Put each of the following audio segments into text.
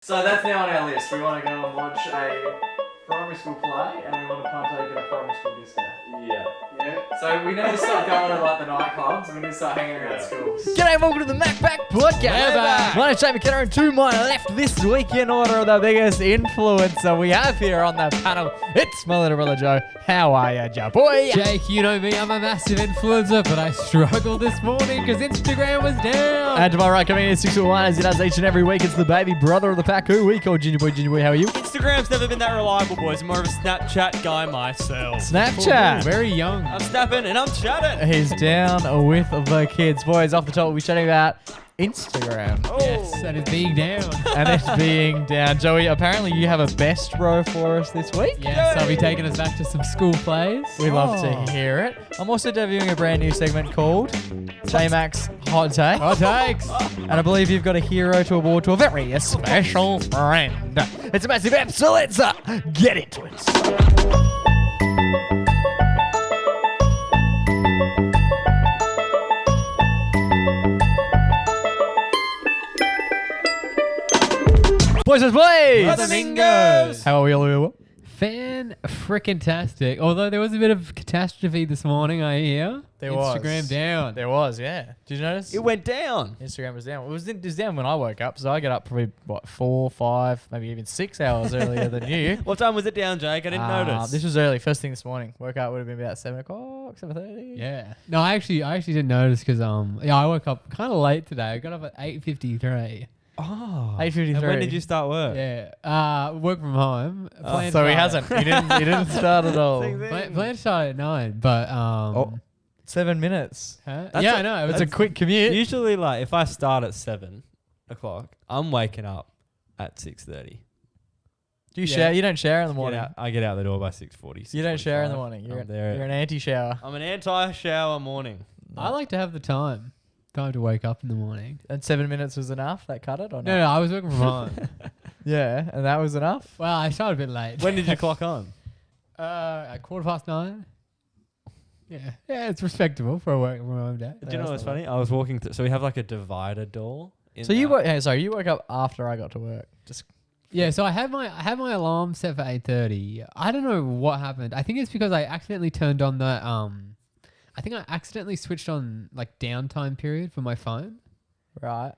So that's now on our list. We want to go and watch a primary school play and we want to partake in a primary school disco. Yeah. So we need to start going to like the nightclubs and we need to start hanging around schools. G'day and welcome to the MacPack podcast. We're back. My name's Jamie Kenner and to my left this week in order the biggest influencer we have here on the panel. It's my little brother Joe. How are ya, Joe boy? Jake, you know me, I'm a massive influencer, but I struggled this morning because Instagram was down. And to my right coming in 6'1" as he does each and every week, it's the baby brother of the pack who we call Ginger Boy. Ginger Boy, how are you? Instagram's never been that reliable, boys. I'm more of a Snapchat guy myself. Snapchat. Very young. I'm snapping and I'm chatting. He's down with the kids. Boys, off the top, we'll be chatting about Instagram. Yes, and it's being down. And it's being down. Joey, apparently you have a best bro for us this week. Yes, I'll be taking us back to some school plays. We love to hear it. I'm also debuting a brand new segment called J-Max Hot Take. Hot takes. And I believe you've got a hero to award to a very special friend. It's a massive app, so let's get into it. Boys, Flamingos. How are we all? Fan-frickin-tastic. Although there was a bit of catastrophe this morning, I hear. There was. Instagram down. There was, yeah. Did you notice? It went down. Instagram was down. It was down when I woke up, so I get up probably, 4, 5, maybe even 6 hours earlier than you. What time was it down, Jake? I didn't notice. This was early, first thing this morning. Woke up would have been about 7 o'clock, 7:30. Yeah. No, I actually didn't notice because I woke up kind of late today. I got up at 8:53. Oh. 8:53. And when did you start work? Yeah. Work from home. Planned So he start- hasn't. He didn't start at all. Same thing. Planned to start at 9, but 7 minutes. huh? That's Yeah, a- I know. It's a quick commute. Usually, like, if I start at 7 o'clock, I'm waking up at 6:30. Do you Yeah. shower? You don't shower in the morning. I get out the door by 6:40. You don't shower in the morning. I'm You're there. an anti-shower. I'm an anti-shower morning. I like to have the time to wake up in the morning. And 7 minutes was enough? That cut it or not? No, I was working from home. Yeah, and that was enough? Well, I started a bit late. When did you clock on? At 9:15. Yeah, it's respectable for a work from home day. Do you know what's funny? I was walking through. So we have like a divider door. So you woke up after I got to work. Just Yeah, so I had my alarm set for 8:30. I don't know what happened. I think it's because I accidentally turned on the I think I accidentally switched on like downtime period for my phone. right.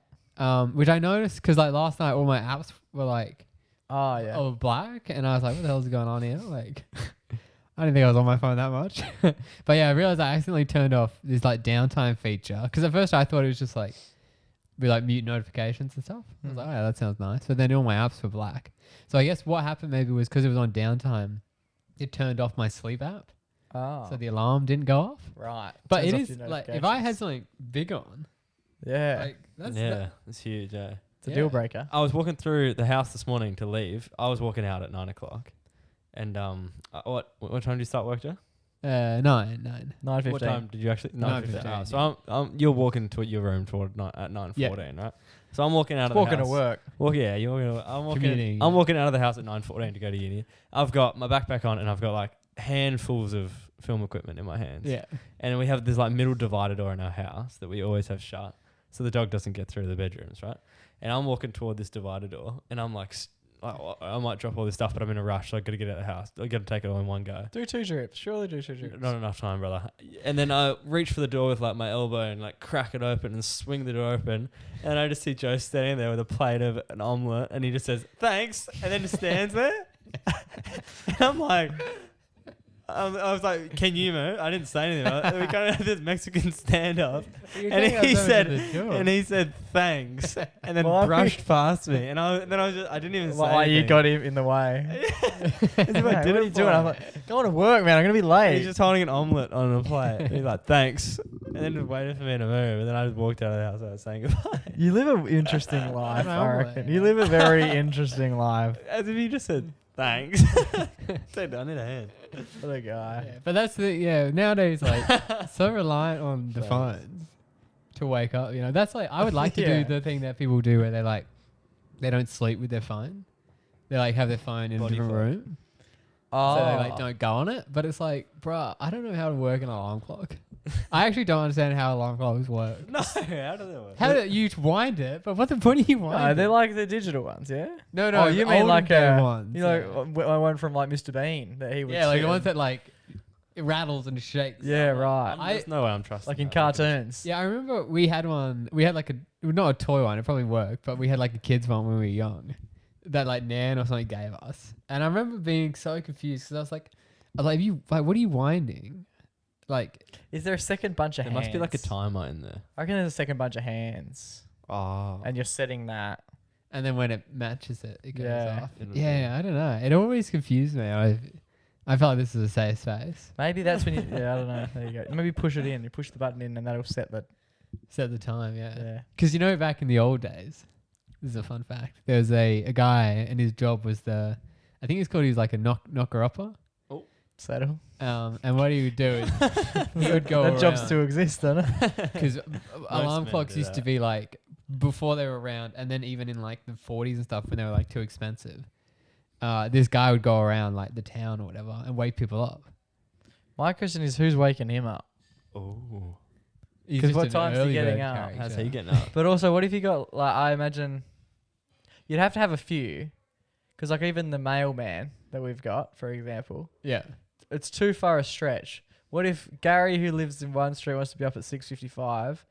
Which I noticed because like last night all my apps were like Oh yeah. all black, and I was like, what the hell's going on here? Like, I didn't think I was on my phone that much. But yeah, I realized I accidentally turned off this like downtime feature because at first I thought it was just like be like mute notifications and stuff. I was like, oh yeah, that sounds nice. But then all my apps were black. So I guess what happened maybe was because it was on downtime, it turned off my sleep app. Oh. So the alarm didn't go off. right. But Turns it off is your like if I had something big on, yeah, like that's Yeah, it's huge. Yeah. it's a yeah. deal breaker. I was walking through the house this morning to leave. I was walking out at 9 o'clock. And what time did you start work, Joe? 9. 9:15. What time did you actually? 9:15, 9:15. So you're walking to your room at 9:14, right? So I'm walking out of Walking the to house. work. Well, yeah, you're walking. Commuting, I'm yeah. walking out of the house at 9:14 to go to uni. I've got my backpack on and I've got like handfuls of film equipment in my hands. Yeah. And we have this like middle divider door in our house that we always have shut, so the dog doesn't get through the bedrooms, right? And I'm walking toward this divider door, and I'm like, I might drop all this stuff, but I'm in a rush, so I got to get out of the house. I got to take it all in one go. Do 2 trips. Surely do 2 trips. Not enough time, brother. And then I reach for the door with like my elbow and like crack it open and swing the door open, and I just see Joe standing there with a plate of an omelette, and he just says thanks, and then just stands there. And I'm like. I was like, "Can you move?" I didn't say anything. We kind of had this Mexican standoff, and he said, "Thanks," and then Well, brushed past me, and I didn't even say Like you anything. got him in the way. As if I What did are it you for doing? him. I'm like, going to work, man. I'm gonna be He's late. just holding an omelette on a plate. He's like, "Thanks," and then just waited for me to move, and then I just walked out of the house without saying goodbye. You live an interesting life, An I omelette. reckon. You live a very interesting life. As if he just said, "Thanks." Dude, I need a hand. What a guy. Yeah, but that's nowadays like so reliant on the phones to wake up. That's like I would like to Yeah. do the thing that people do where they don't sleep with their phone. They like have their phone in Body a different clock. room, Oh, so they like don't go on it. But it's like, bruh, I don't know how to work an alarm clock. I actually don't understand how alarm clocks work. No, how do they work? How do you wind it? But what's the point of you wind No, it? they're like the digital ones, yeah. No, Oh, you mean olden like day a ones? You know, I went from like Mr. Bean that he would. yeah, like sit the ones and- that like it rattles and shakes. Yeah, right. There's no way I'm trusting. Like in that. cartoons. Yeah, I remember we had one. We had like not a toy one. It probably worked, but we had like a kids one when we were young, that like Nan or something gave us. And I remember being so confused because I was like, you like, what are you winding? Like, Is there a second bunch of There hands? must be like a timer in there. I reckon there's a second bunch of hands, Oh. and you're setting that. and then when it matches it, it goes Yeah. off. It'll Yeah, I don't know. It always confused me. I felt like this is a safe space. Maybe that's when you. Yeah, I don't know. There you go. Maybe push it in. You push the button in, and that'll set the. Set the time, yeah. Yeah. Because back in the old days, this is a fun fact. There was a guy, and his job was I think he was like a knocker-upper. Settle. And what he would do is he would go That job around. still exists, doesn't it? Because alarm men clocks do used to that. be like before they were around, and then even in like the 40s and stuff when they were like too expensive. This guy would go around like the town or whatever and wake people up. My question is, who's waking him up? Oh. He's 'Cause just what an time's he early getting bird up? character. How's he getting up? But also, what if you got like? I imagine you'd have to have a few, because like even the mailman that we've got, for example, Yeah. it's too far a stretch. What if Gary, who lives in one street, wants to be up at 6:55,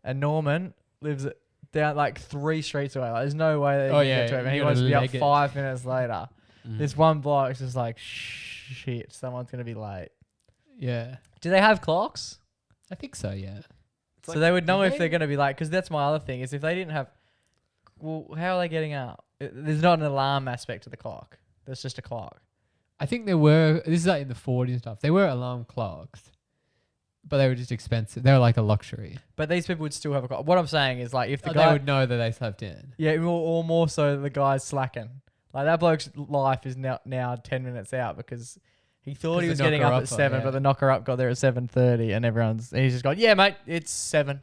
and Norman lives down like 3 streets away? Like, there's no way they Oh, can yeah, get to him. And you he wants to gotta be up leg it. 5 minutes later. Mm. This one bloke's just like, shit, someone's gonna be late. Yeah. Do they have clocks? I think so, yeah. It's So they would know do if they? they're gonna be late. Because that's my other thing is if they didn't have, well, how are they getting up? There's not an alarm aspect to the clock. There's just a clock. I think there were, this is like in the 40s and stuff, there were alarm clocks, but they were just expensive. They were like a luxury. But these people would still have a clock. What I'm saying is like if the They guy would know that they slept in. Yeah, or more so the guy's slacking. Like that bloke's life is now 10 minutes out because he thought 'Cause he the was getting up knocker-upper, at 7, yeah. but the knocker up got there at 7:30, and he's just gone, yeah, mate, it's 7,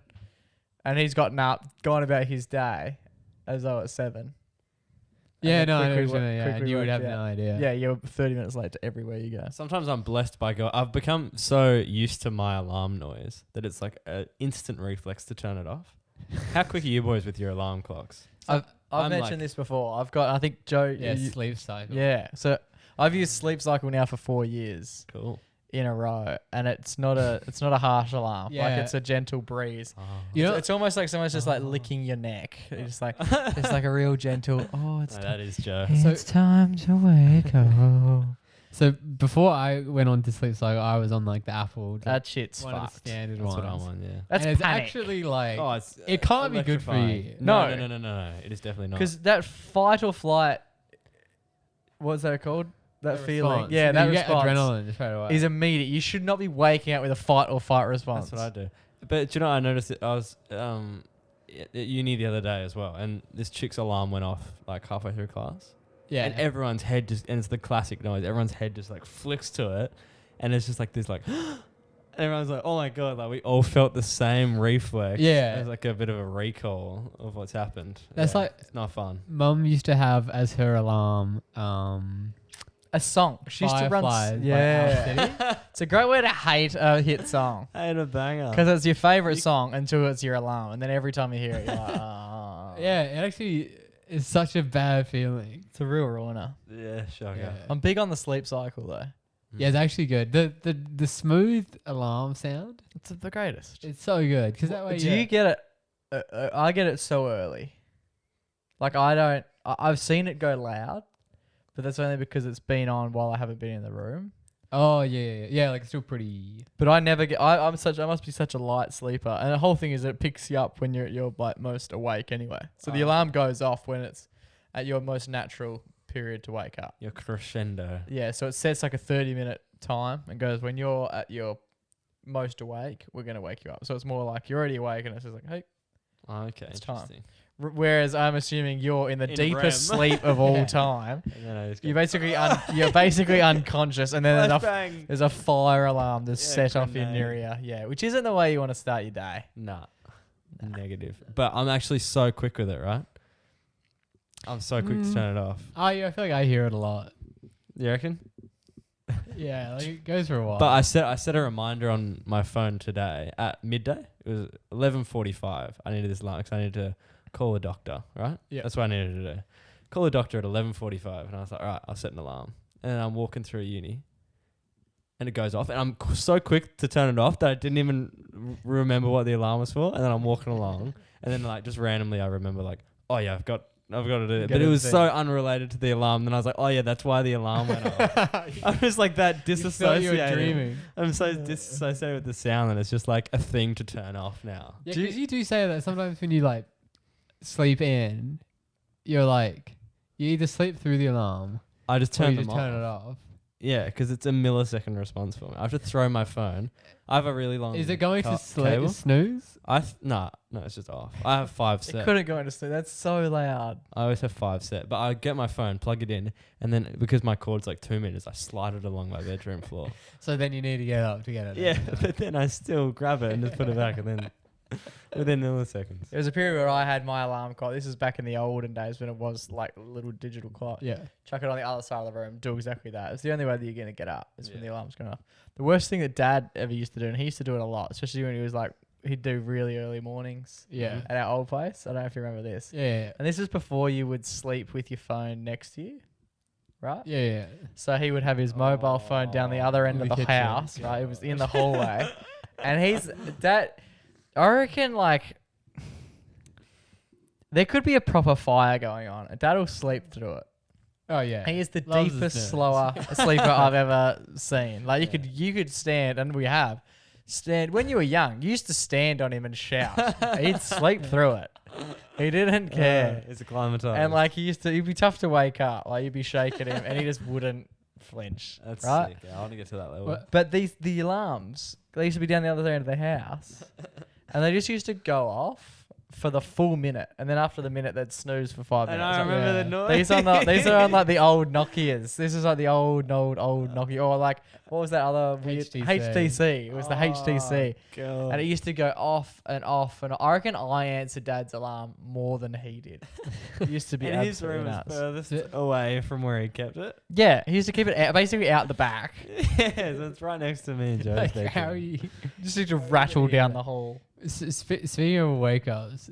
and he's gotten up, gone about his day as though it's 7. Yeah, then no, I know quickly what you mean, yeah, quickly and you would worked have out. no idea. Yeah, you're 30 minutes late to everywhere you go. Sometimes I'm blessed by God. I've become so used to my alarm noise that it's like an instant reflex to turn it off. How quick are you boys with your alarm clocks? I've I'm mentioned like- this before. I've got, I think Joe. Yeah, you- sleep cycle. yeah. So I've used Sleep Cycle now for 4 years Cool. in a row, and it's not a harsh alarm. Like Yeah. it's a gentle breeze. You know, It's almost like someone's just like licking your neck. It's just like it's like a real gentle. Oh, it's No, that is Joe. it's time to wake up. so before I went on to sleep cycle, I was on like the Apple. That shit's one of the fucked. standard That's ones. what I'm on, yeah. That's and it's panic. actually like, Oh, it's it can't be good for electrifying. you. No. No. It is definitely not. Because that fight or flight, what's that called? That the feeling, response. yeah, You that get response adrenaline straight away. is immediate. You should not be waking up with a fight or fight response. That's what I do. But do you know, I noticed it. I was at uni the other day as well, and this chick's alarm went off like halfway through class. yeah. And everyone's head just, and it's the classic noise. Everyone's head just like flicks to it, and it's just like this, like, and everyone's like, "Oh my god!" Like we all felt the same reflex. Yeah. There's like a bit of a recall of what's happened. That's Yeah, like- it's not fun. Mum used to have as her alarm, A song. She used to run. Fireflies by Yeah, Owl City. it's a great way to hate a hit song I had a banger. because it's your favorite song until it's your alarm, and then every time you hear it, you're like, oh. Yeah, it actually is such a bad feeling. It's a real ruiner. Yeah, sure. Yeah. I'm big on the sleep cycle though. Yeah, it's actually good. The smooth alarm sound, It's the greatest. it's so good because that way. Do you get it? I get it so early. Like I don't. I've seen it go loud, but that's only because it's been on while I haven't been in the room. Oh yeah. Like it's still pretty. But I never get. I must be such a light sleeper, and the whole thing is it picks you up when you're like most awake anyway. So the Oh. alarm goes off when it's at your most natural period to wake up. Your crescendo. Yeah, so it sets like a 30-minute time and goes when you're at your most awake, we're gonna wake you up. So it's more like you're already awake, and it's just like, hey. Oh, okay, It's time. interesting. Whereas I'm assuming you're in the In deepest REM. sleep of all Yeah. time. And then I just go, You're basically unconscious, and then flashbang. there's a fire alarm that's Yeah, set off in grenade. your ear. Yeah, which isn't the way you want to start your day. Nah. Negative. But I'm actually so quick with it, right? I'm so quick to turn it off. Oh yeah, I feel like I hear it a lot. You reckon? Yeah, like it goes for a while. But I set a reminder on my phone today at midday. It was 11:45. I needed this alarm because I needed to call a doctor, right? Yeah. That's what I needed to do. Call a doctor at 11:45, and I was like, all right, I'll set an alarm. And then I'm walking through uni, and it goes off, and I'm so quick to turn it off that I didn't even remember what the alarm was for. And then I'm walking along, and then like just randomly I remember like, oh yeah, I've got to do it. But it was so unrelated to the alarm. Then I was like, oh yeah, that's why the alarm went off. I'm just like that disassociated. You were dreaming. I'm so disassociated with the sound, and it's just like a thing to turn off now. Yeah, because you do say that sometimes when you like sleep in, you're like, you either sleep through the alarm I just or turn you them just off. turn it off. Yeah, because it's a millisecond response for me. I have to throw my phone. I have a really long. Is it going to cable. snooze? No, it's just off. I have 5 set. It couldn't go into sleep. That's so loud. I always have 5 set, but I get my phone, plug it in, and then because my cord's like 2 meters, I slide it along my bedroom floor. So then you need to get up to get it. Yeah, but then I still grab it and just put it back, and then within milliseconds. There was a period where I had my alarm clock. This is back in the olden days when it was like a little digital clock. Yeah. Chuck it on the other side of the room. Do exactly that. It's the only way that you're going to get up is when the alarm's going off. The worst thing that Dad ever used to do, and he used to do it a lot, especially when he was like, he'd do really early mornings Yeah. at our old place. I don't know if you remember this. Yeah. And this is before you would sleep with your phone next to you, right? Yeah. So he would have his mobile phone down the other end In of the the kitchen. house, right? It was in the hallway. And I reckon like there could be a proper fire going on. Dad will sleep through it. Oh yeah. He is the Loves his deepest, nerves. slower sleeper I've ever seen. Like you could stand, and we have stand when you were young. You used to stand on him and shout. He'd sleep through it. He didn't care. It's acclimatized. And like he'd be tough to wake up. Like you'd be shaking him, and he just wouldn't flinch. That's right. sick. Yeah, I want to get to that level. But the alarms, they used to be down the other end of the house, and they just used to go off for the full minute, and then after the minute, they'd snooze for 5 And minutes. I remember the noise. These are on like the old Nokias. This is like the old Nokia, or like what was that other weird HTC? It was the HTC, God. and it used to go off and off. And I reckon I answered Dad's alarm more than he did. It used to be And his absolutely room is nuts. furthest away from where he kept it. Yeah, he used to keep it basically out the back. Yeah, so it's right next to me and Joe's Like, bedroom. how are you? Just used to rattle down the hall. Speaking of wake ups,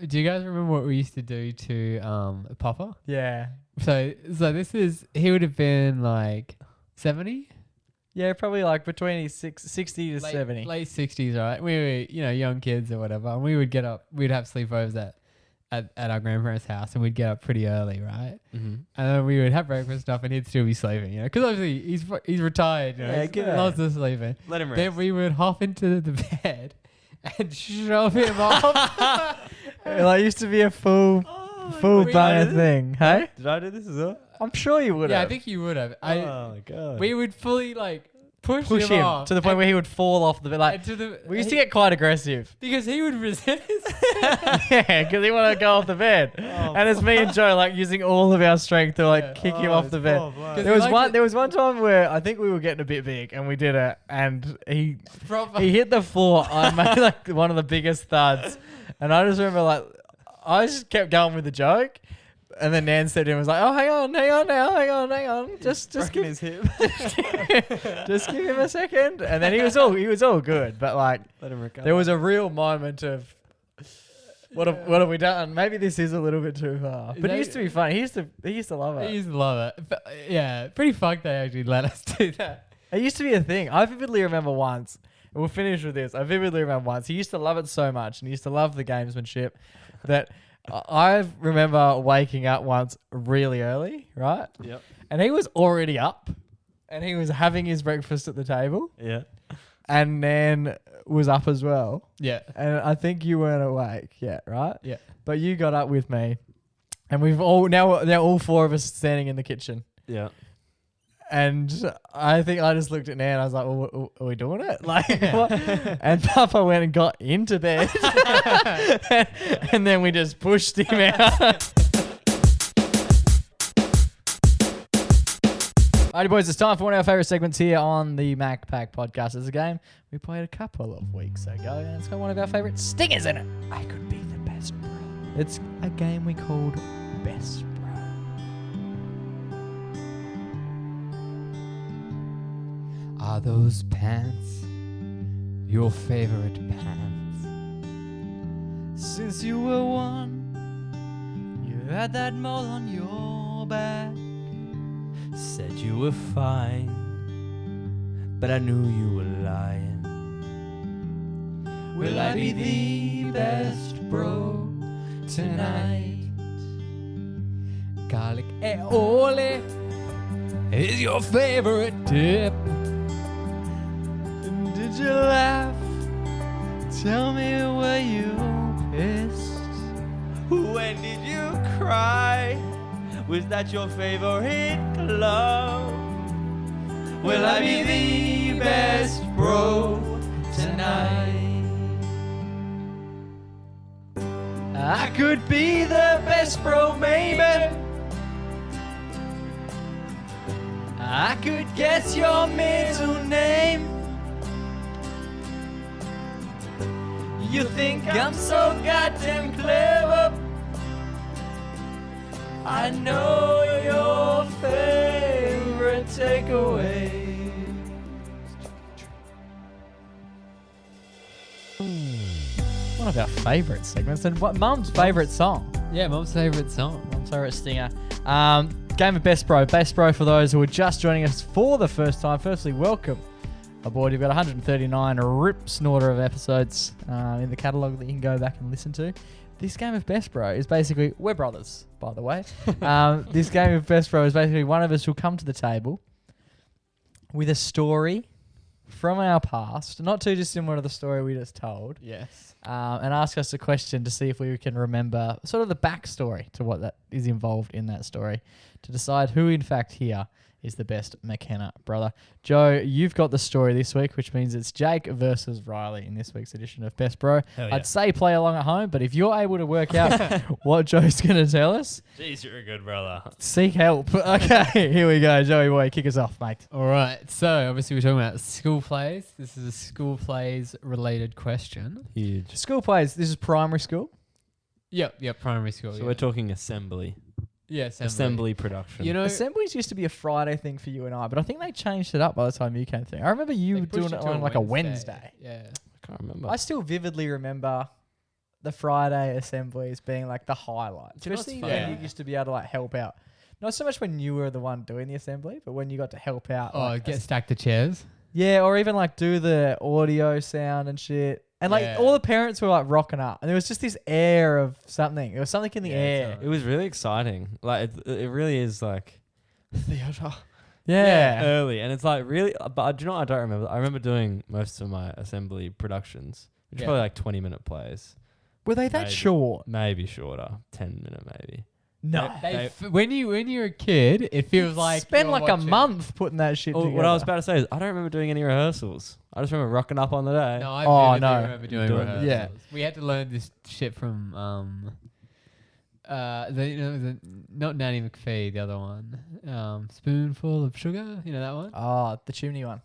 do you guys remember what we used to do to Papa? Yeah. So he would have been like 70? Yeah, probably like between his 60 to 70. Late 60s, right? We were, young kids or whatever, and we would get up, we'd have sleepovers at our grandparents' house, and we'd get up pretty early, right? Mm-hmm. And then we would have breakfast and stuff, and he'd still be sleeping, because obviously he's retired, Yeah, he give it loves to sleeping. Let him rest. Then we would hop into the bed and shove him off. Like, it used to be a full God. banger thing, hey? Did I do this as well? I'm sure you would Yeah, have. I think you would have. Oh my God. We would fully push Push him him off to the point where he would fall off the bed. Like, we used to get quite aggressive. because he would resist. Yeah, because he wanted to go off the bed. And it's me and Joe, like, using all of our strength to, kick him off the bed. There was one time where I think we were getting a bit big, and we did it, and he hit the floor. I made, like, one of the biggest thuds. And I just remember, I just kept going with the joke. And then Nan said to him, was like, oh, hang on. Just give his hip. just give him a second. And then he was all good. But Let him recover. there was a real moment of what have we done? Maybe this is a little bit too far. But it used to be fun. He used to love it. He used to love it. But, yeah, pretty fucked they actually let us do that. It used to be a thing. I vividly remember once, and we'll finish with this. I vividly remember once. He used to love it so much, and he used to love the gamesmanship that I remember waking up once really early, right? Yep. And he was already up, and he was having his breakfast at the table, Yeah. and Nan was up as well. Yeah. And I think you weren't awake yet, right? Yeah. But you got up with me, and we've now all four of us standing in the kitchen. Yeah. And I think I just looked at Nan. I was like, well, are we doing it? Like, what? And Papa went and got into bed. And then we just pushed him out. Alrighty, boys, it's time for one of our favourite segments here on the MacPack podcast. It's a game we played a couple of weeks ago, and it's got one of our favourite stingers in it. I could be the best bro. It's a game we called Best Bro. Are those pants your favorite pants? Since you were one, you had that mole on your back. Said you were fine, but I knew you were lying. Will I be the best bro tonight? Garlic aioli is your favorite dip. Did you laugh? Tell me, were you pissed? When did you cry? Was that your favorite love? Will I be the best bro tonight? I could be the best bro, maybe. I could guess your middle name. You think I'm so goddamn clever. I know your favorite takeaway. One of our favourite segments, and what Mum's favourite song. Yeah, Mum's favorite song. Mum's favourite stinger. Game of Best Bro. Best Bro for those who are just joining us for the first time. Firstly, welcome aboard. You've got 139 rip snorter of episodes in the catalogue that you can go back and listen to. This game of Best Bro is basically, we're brothers, by the way. This game of Best Bro is basically one of us will come to the table with a story from our past, not too dissimilar to the story we just told, Yes. and ask us a question to see if we can remember sort of the backstory to what that is involved in that story to decide who, in fact, here is the best McKenna brother. Joe, you've got the story this week, which means it's Jake versus Riley in this week's edition of Best Bro. Hell yeah. I'd say play along at home, but if you're able to work out what Joe's going to tell us, Jeez, you're a good brother. seek help. Okay, here we go. Joey boy, kick us off, mate. All right. So obviously we're talking about school plays. This is a school plays related question. Huge. School plays, this is primary school. Yep. Primary school. So yeah. we're talking assembly. Yeah, Assembly production. You know, Assemblies used to be a Friday thing for you and I, but I think they changed it up by the time you came through. I remember you they were doing pushed it to on like a Wednesday. Yeah. I can't remember. I still vividly remember the Friday assemblies being like the highlight, Do you know what's especially funny? when you used to be able to like help out. Not so much when you were the one doing the assembly, but when you got to help out. Oh, like, get stacked of chairs. yeah, or even like do the audio sound and shit. And like Yeah. all the parents were like rocking up, and there was just this air of something. There was something in the Yeah, air. totally. It was really exciting. Like it really is like theatre. Yeah. Early, and it's like really. But do you know what I don't remember? I remember doing most of my assembly productions, which Yeah. are probably like 20-minute plays, Were they that Maybe. short? maybe shorter, 10-minute maybe. No. They- When you're a kid, it feels like spend you're like a watching- month putting that shit Oh, together. what I was about to say is I don't remember doing any rehearsals. I just remember rocking up on the day. No, I Oh, vividly no. remember doing Doing- rehearsals. yeah. We had to learn this shit from the not Nanny McPhee, the other one. Spoonful of sugar, you know that one? Oh, the chimney one.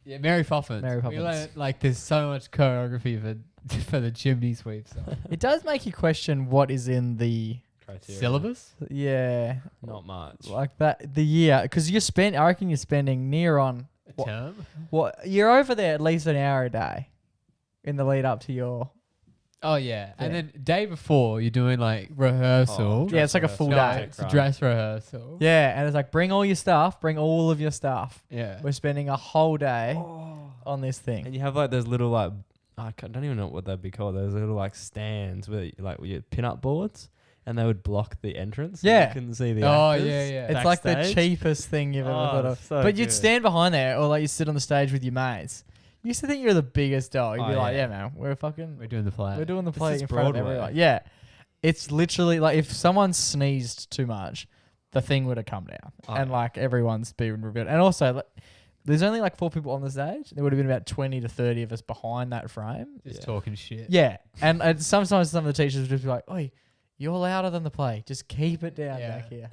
Yeah, Mary Poppins. Mary We Poppins. learned like there's so much choreography for the chimney sweep stuff. It does make you question what is in the Criteria. Syllabus? yeah, Not much. like that the year because I reckon you're spending near on A term? what you're over there at least an hour a day in the lead up to your Oh yeah. And Yeah. then day before you're doing like rehearsal. Yeah, it's like a full No, day. it's a dress rehearsal. yeah, and it's like bring all your stuff, bring all of your stuff. Yeah. We're spending a whole day on this thing. And you have like those little like don't even know what they'd be called. Those little like stands where like with your pin-up boards, and they would block the entrance. so Yeah. you couldn't see the Oh, actors. yeah, yeah. It's like the backstage. cheapest thing you've ever thought of. so But you'd good. stand behind there, or like you sit on the stage with your mates. You used to think you're the biggest dog. You'd be Oh, like, yeah. yeah, man, we're We're doing the play. doing the This play is in front of Broadway. everyone. Yeah, it's literally like if someone sneezed too much, the thing would have come down, Oh, and yeah. like everyone's being revealed. And also, like, there's only like 4 people on the stage. There would have been about 20 to 30 of us behind that frame. Just Yeah. talking shit. Yeah, and sometimes some of the teachers would just be like, "Oi, you're louder than the play. Just keep it down Yeah. back here."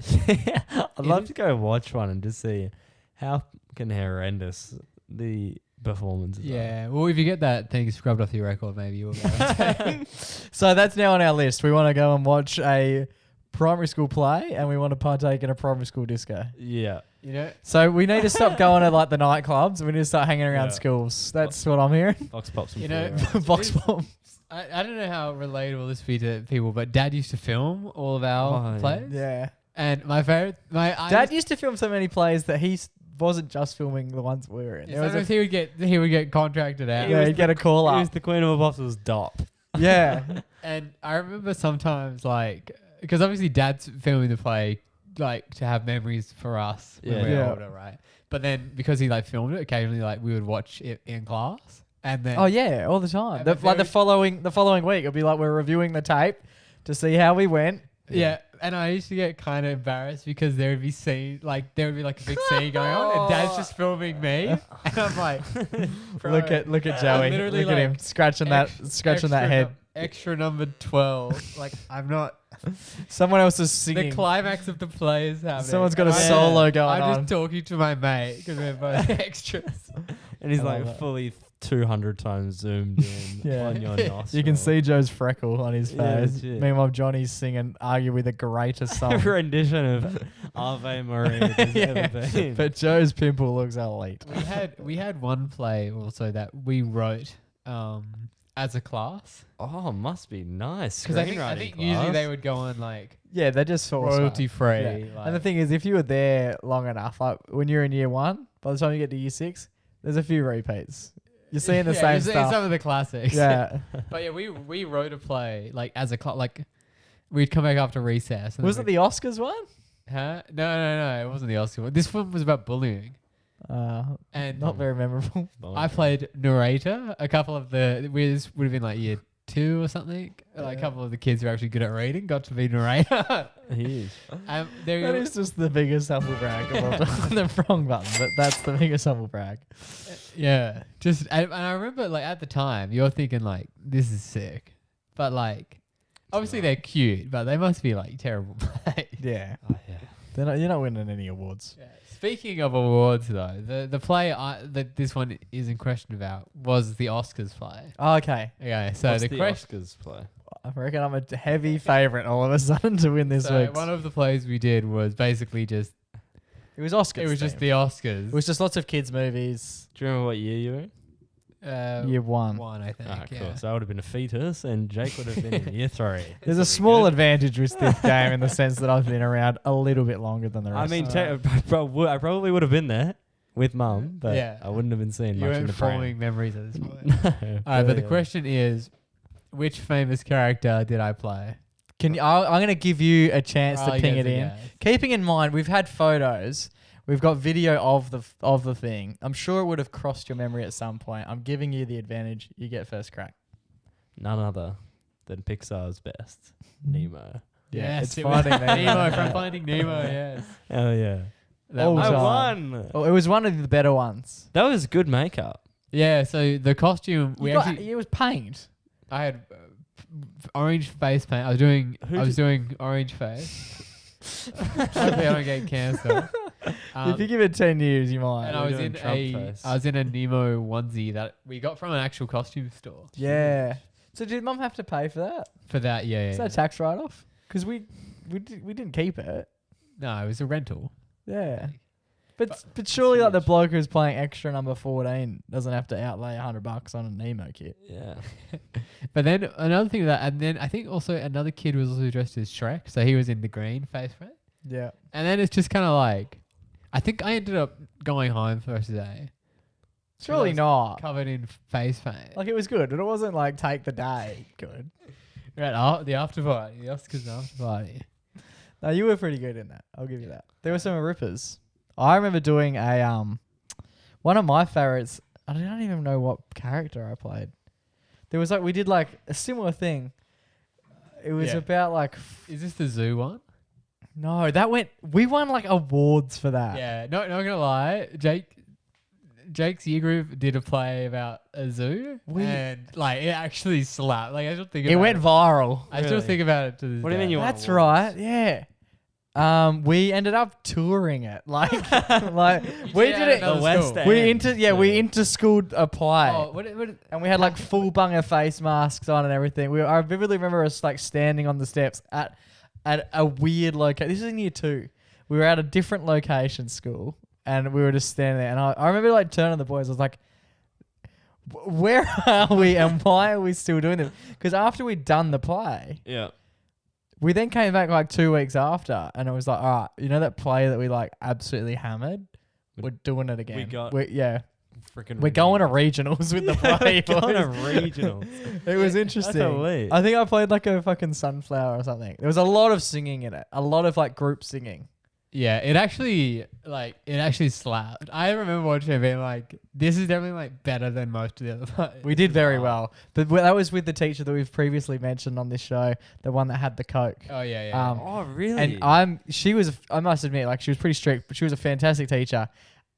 I'd love to go watch one and just see how fucking horrendous the performances are. Yeah. Well, if you get that thing scrubbed off your record, maybe you will go. So that's now on our list. We want to go and watch a primary school play and we want to partake in a primary school disco. Yeah. You know, So we need to stop going to like the nightclubs. We need to start hanging around Yeah. schools. That's what I'm hearing. Box pops and You know, Box bomb. I don't know how relatable this be to people, but Dad used to film all of our Oh, plays. Yeah. And my favorite, Dad used to film so many plays that he wasn't just filming the ones we were in. There was sometimes he would get contracted out. yeah, he'd get a call He up. was the Queen of Apostles Dop. Yeah. And I remember sometimes like, because obviously Dad's filming the play like to have memories for us when Yeah. we're Yeah. older, right? But then because he like filmed it, occasionally like we would watch it in class, and then Oh yeah, all the time. And The, the like the very- following week, it'll be like we're reviewing the tape to see how we went. yeah. And I used to get kind of embarrassed because there would be like a big scene going on, and Dad's just filming me, and I'm like, bro, Look at I'm Joey. literally Look at him like scratching that head. Extra number 12. Like I'm not. Someone else is The singing. climax of the play is happening. Someone's got a and I- solo going I'm on. just talking to my mate because we're both extras. And he's I love like that. fully 200 times zoomed in Yeah. on your nostril. You can see Joe's freckle on his Yeah, face. legit. Meanwhile, Johnny's singing arguably the greatest song. rendition of Ave Maria there's Yeah. ever been. But Joe's pimple looks elite. We had one play also that we wrote as a class, Oh, must be nice. because I think usually they would go on like Yeah, they just saw royalty free. Yeah. And the thing is, if you were there long enough, like when you're in year 1, by the time you get to year 6, there's a few repeats. You're seeing the same you're seeing stuff. some of the classics. Yeah. But yeah, we wrote a play like as a like we'd come back after recess. And Was it the Oscars one? Huh? No, it wasn't the Oscar one. This one was about bullying. And Not very memorable. I played narrator. A couple of this would have been like year 2 or something. Like a couple of the kids who are actually good at reading got to be narrator. He is. That is just the biggest humble brag of all time. The wrong button, but that's the biggest humble brag. Yeah, just and I remember like at the time you're thinking like this is sick, but like obviously they're cute, but they must be like terrible plays. Yeah. Oh, yeah. You're not winning any awards. Yeah. Speaking of awards though, the play that this one is in question about was the Oscars play. Oh, okay. Okay, so What's the the question. Oscars play? I reckon I'm a heavy favourite all of a sudden to win this So week. one of the plays we did was basically just It was Oscars. it was just themed. the Oscars. It was just lots of kids' movies. Do you remember what year you were in? Year 1. one, I think. Ah, yeah. cool. So I would have been a fetus and Jake would have been in year 3. There's a small advantage with this game in the sense that I've been around a little bit longer than the I rest. mean, I probably would have been there with mum, but Yeah. I wouldn't have been seeing You much in weren't the forming memories at this point. pram. All right, but the question is, which famous character did I play? I'm going to give you a chance to Oh, ping yes, it in. yes. Keeping in mind, we've had photos. We've got video of the thing. I'm sure it would have crossed your memory at some point. I'm giving you the advantage. You get first crack. None other than Pixar's best, Nemo. Yeah, Yes, it's it was Finding Nemo. Nemo from Finding Nemo. Yes, Oh yeah, that Oh, was, I time. won. Oh, it was one of the better ones. That was good makeup. yeah. So the costume It was paint. I had orange face paint. I was doing Who orange face. Hopefully I don't get cancer. If you give it 10 years, you might. and I we're was doing in Trump face. I was in a Nemo onesie that we got from an actual costume store. Yeah. So did Mum have to pay for that? For that, yeah. Is that a tax write-off? Because we didn't keep it. No, it was a rental. Yeah. But surely like the bloke who's playing extra number 14 doesn't have to outlay $100 on a Nemo kit. Yeah. But then another thing and then I think also another kid was also dressed as Shrek, so he was in the green face paint. Yeah. And then it's just kind of like, I think I ended up going home first day. Surely was not. Covered in face paint. Like it was good, but it wasn't like take the day good. Right, the after party, the Oscars after party. No, you were pretty good in that. I'll give you that. There were some rippers. I remember doing a one of my favorites. I don't even know what character I played. There was like we did like a similar thing. It was Yeah. about like Is this the zoo one? no, we won like awards for that. Yeah, not gonna lie, Jake's year group did a play about a zoo, and like it actually slapped. Like I still think It about went viral. I still Really? think about it to this What do you day. mean you won That's awards? right. Yeah. We ended up touring it. Like we Yeah, did it. another The West school. End. We inter-schooled a play. Oh, what And we had like full bunger face masks on and everything. I vividly remember us like standing on the steps at at a weird location. This is in year 2. We were at a different location school, and we were just standing there. And I remember like turning to the boys. I was like, "Where are we, and why are we still doing this?" Because after we'd done the play, we then came back like 2 weeks after, and it was like, "All right, you know that play that we like absolutely hammered? We're doing it again." We're going to regionals with the play. Going to regionals. It was interesting. That's elite. I think I played like a fucking sunflower or something. There was a lot of singing in it. A lot of like group singing. Yeah, it actually slapped. I remember watching it being like, this is definitely like better than most of the other plays. We did very well. But that was with the teacher that we've previously mentioned on this show, the one that had the Coke. Oh, yeah. Oh, really? And I must admit, like she was pretty strict, but she was a fantastic teacher.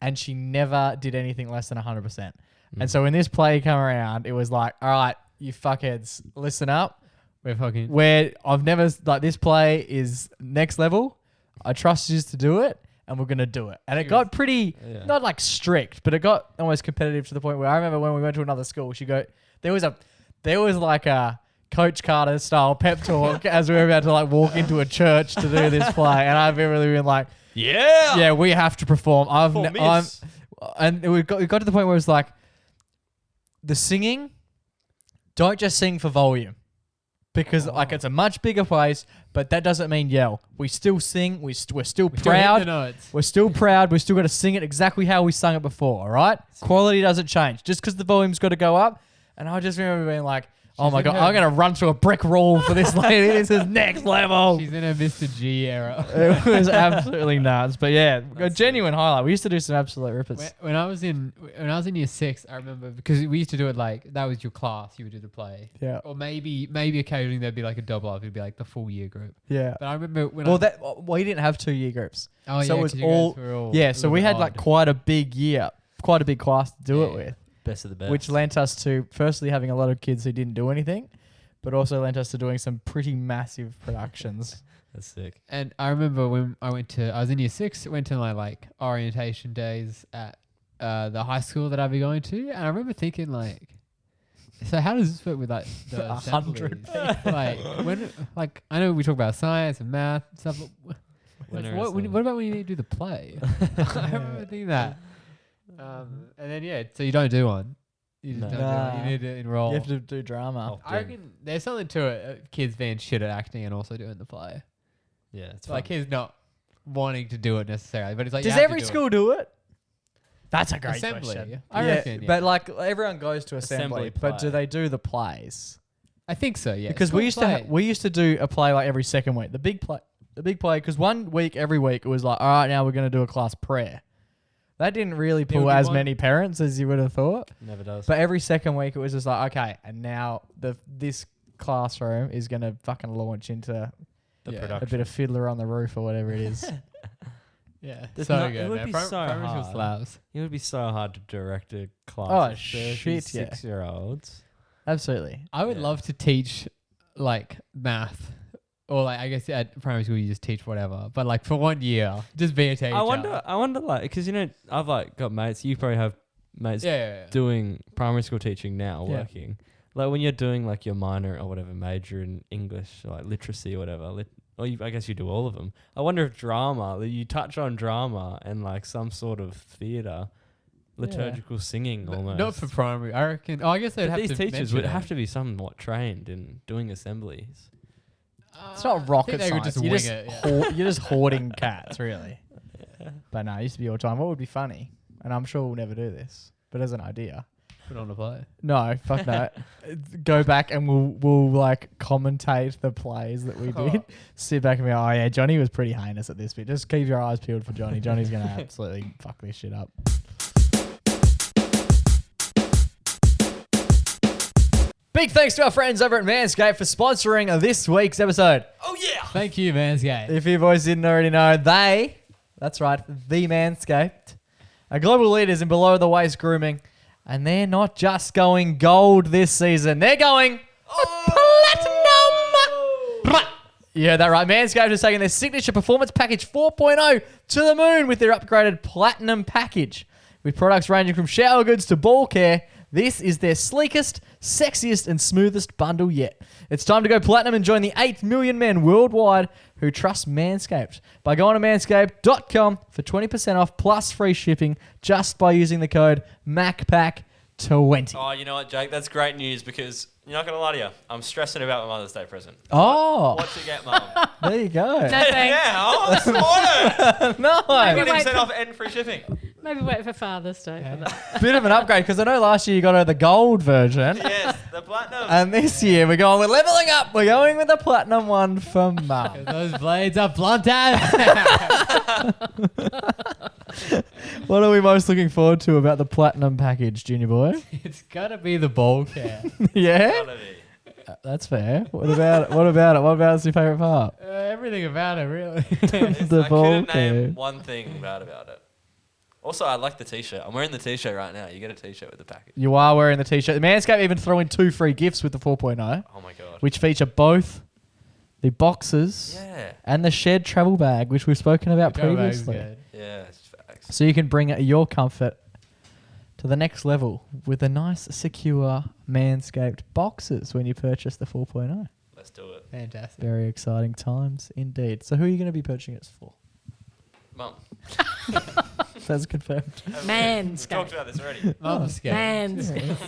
And she never did anything less than 100%. And so when this play came around, it was like, all right, you fuckheads, listen up. I've never, like, this play is next level. I trust you to do it, and we're going to do it. And it got pretty, not like strict, but it got almost competitive to the point where I remember when we went to another school, there was like a Coach Carter style pep talk as we were about to like walk into a church to do this play. And I've really been like, yeah, we have to perform. And we got to the point where it was like, the singing, don't just sing for volume, because like it's a much bigger place, but that doesn't mean yell. We still sing. We're still proud. We're still proud. We still got to sing it exactly how we sung it before. All right, quality doesn't change just because the volume's got to go up. And I just remember being like, oh my God, I'm going to run through a brick wall for this lady. This is next level. She's in a Mr. G era. It was absolutely nuts. But yeah, a genuine highlight. We used to do some absolute rippers. When I was in year 6, I remember, because we used to do it like, that was your class, you would do the play. Yeah. Or maybe occasionally there'd be like a double up. It'd be like the full year group. Yeah. But I remember we didn't have 2 year groups. Oh, so yeah. it was all so we had like quite a big class to do it with. Best of the best. Which lent us to firstly having a lot of kids who didn't do anything, but also lent us to doing some pretty massive productions. That's sick. And I remember when I was in year 6, went to my like orientation days at the high school that I'd be going to, and I remember thinking like, so how does this fit with like the 100 like I know we talk about science and math and stuff, but what about when you need to do the play? I remember thinking that. And then so you don't do one. You just don't do one. You need to enroll. You have to do drama. I reckon there's something to it. Kids being shit at acting and also doing the play. Yeah, it's like kids not wanting to do it necessarily, but it's like, does every school do it? That's a great assembly. question. I reckon. Yeah. But like everyone goes to assembly, but do they do the plays? I think so. Yeah, because we used to do a play like every second week. The big play. Because 1 week every week it was like, all right, now we're going to do a class prayer. That didn't really pull as many parents as you would have thought. Never does. But every second week it was just like, okay, and now this classroom is going to fucking launch into the production. A bit of Fiddler on the Roof or whatever it is. Yeah, good. It would be so hard. It would be so hard to direct a class. Oh, of shit, 6-year-olds. Absolutely. I would love to teach like math. Or like, I guess at primary school you just teach whatever, but like for 1 year, just be a teacher. I wonder, like, because I've like got mates. You probably have mates doing primary school teaching now, working. Like when you're doing like your minor or whatever major in English, or like literacy or whatever. I guess you do all of them. I wonder if drama, you touch on drama and like some sort of theatre, liturgical singing almost. Not for primary, I reckon. Oh, I guess they'd have to. These teachers would have to be somewhat trained in doing assemblies. It's not rocket science. You're just hoarding cats, really. Yeah. But no, it used to be all the time. What would be funny? And I'm sure we'll never do this, but as an idea. Put on a play. No, fuck that. Go back and we'll like commentate the plays that we did. Sit back and be like, oh yeah, Johnny was pretty heinous at this bit. Just keep your eyes peeled for Johnny. Johnny's going to absolutely fuck this shit up. Big thanks to our friends over at Manscaped for sponsoring this week's episode. Oh, yeah. Thank you, Manscaped. If you boys didn't already know, that's right, the Manscaped, are global leaders in below-the-waist grooming, and they're not just going gold this season. They're going platinum. You heard that right. Manscaped has taken their signature performance package 4.0 to the moon with their upgraded platinum package. With products ranging from shower goods to ball care, This is their sleekest, sexiest, and smoothest bundle yet. It's time to go platinum and join the 8 million men worldwide who trust Manscaped. By going to manscaped.com for 20% off plus free shipping just by using the code MacPack20. Oh, you know what, Jake? That's great news because you're not going to lie to you. I'm stressing about my Mother's Day present. Oh, What to get, Mum? there you go. No thanks. Now, this morning. No, Maybe 20% off and free shipping. Maybe wait for Father's Day for that. bit of an upgrade because I know last year you got her the gold version. Yes, the platinum. And this year we're going with leveling up. We're going with the platinum one for Mum. Those blades are blunt as. What are we most looking forward to about the platinum package, Junior Boy? It's gotta be the ball cap. Yeah, Gotta be. that's fair. What about it? What about your favorite part? Everything about it, really. The I ball couldn't name cap. one thing bad about it. Also, I like the t-shirt. I'm wearing the t-shirt right now. You get a t-shirt with the package. You are wearing the t-shirt. Manscaped even throw in 2 free gifts with the 4.0, Oh my god. which feature both the boxes Yeah. and the shed travel bag, which we've spoken about The go bag's previously. good. Yeah, it's facts. So you can bring your comfort to the next level with the nice, secure Manscaped boxes when you purchase the 4.0. Let's do it. Fantastic. Very exciting times indeed. So who are you going to be purchasing it for? Mum. That's confirmed. We talked Manscaped. about this already. Manscaped.